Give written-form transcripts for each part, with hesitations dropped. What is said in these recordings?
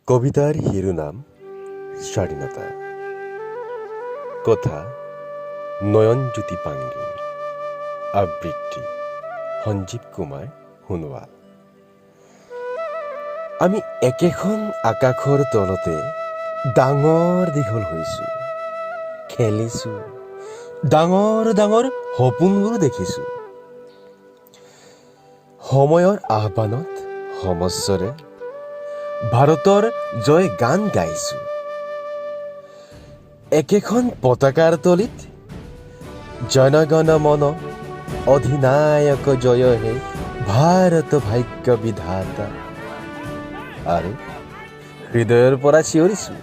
কবিতাৰ শিৰোনাম স্বাধীনতা। কথা নয়নজ্যোতি পাঙ্গি, আবৃত্তি সঞ্জীৱ কুমাৰ সোণোৱাল। আমি একেখন আকাশৰ তলতে ডাঙৰ দীঘল হৈছোঁ, খেলিছোঁ, ডাঙৰ ডাঙৰ সপোনবোৰ দেখিছোঁ। সময়ৰ আহ্বানত সমস্বৰে ভাৰতৰ জয় গান গাইছোঁ। একেখন পতাকাৰ তলিত জনগণ মন অধিনায়ক জয় হে ভাৰত ভাগ্য বিধাতা, আৰু হৃদয়ৰ পৰা চিঞৰিছোঁ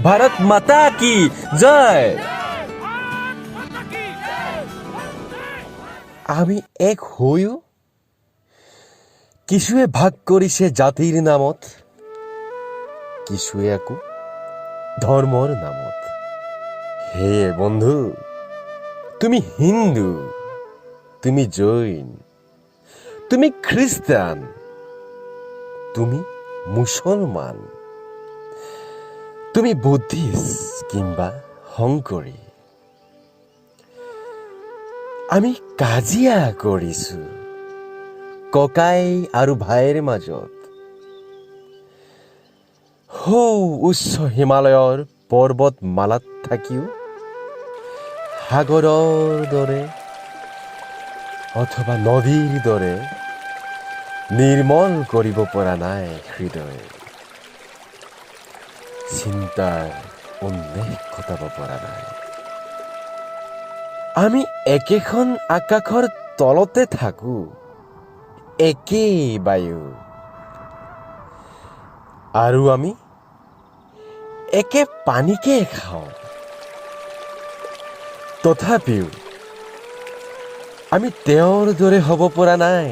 ভাৰত মাতা কি জয়। আমি এক হৈও কিছুৱে ভাগ কৰিছে জাতিৰ নামত, কিছুৱে আকৌ ধৰ্মৰ নামত। হে বন্ধু, তুমি হিন্দু, তুমি জৈন, তুমি খ্ৰীষ্টান, তুমি মুছলমান, তুমি বুদ্ধিষ্ট কিংবা শংকৰী। আমি কাজিয়া কৰিছোঁ ককাই আৰু ভাইৰ মাজত। সৌ উচ্চ হিমালয়ৰ পৰ্বতমালাত থাকিও সাগৰৰ দৰে অথবা নদীৰ দৰে নিৰ্মল কৰিব পৰা নাই হৃদয়, চিন্তাৰ উন্মেষ ঘটাব পৰা নাই। আমি একেখন আকাশৰ তলতে থাকোঁ, একেই বায়ু, আৰু আমি একে পানীকে খাওঁ। তথাপিও আমি তেওঁৰ দৰে হ'ব পৰা নাই,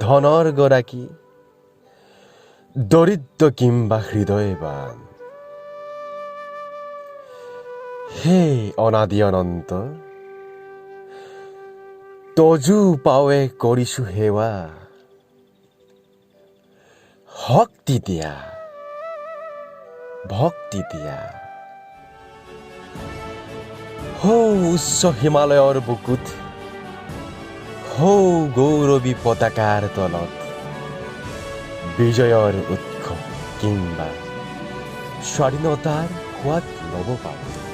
ধনৰ গৰাকী, দৰিদ্ৰ কিম্বা হৃদয়বান। হে অনাদি অনন্ত, তজু পাৱে কৰিছোঁ সেৱা, শক্তি দিয়া, ভক্তি দিয়া। সৌ উচ্চ হিমালয়ৰ বুকুত, সৌ গৌৰৱী পতাকাৰ তলত বিজয়ৰ উৎসৱ কিংবা স্বাধীনতাৰ সোৱাদ ল'ব পাৰোঁ।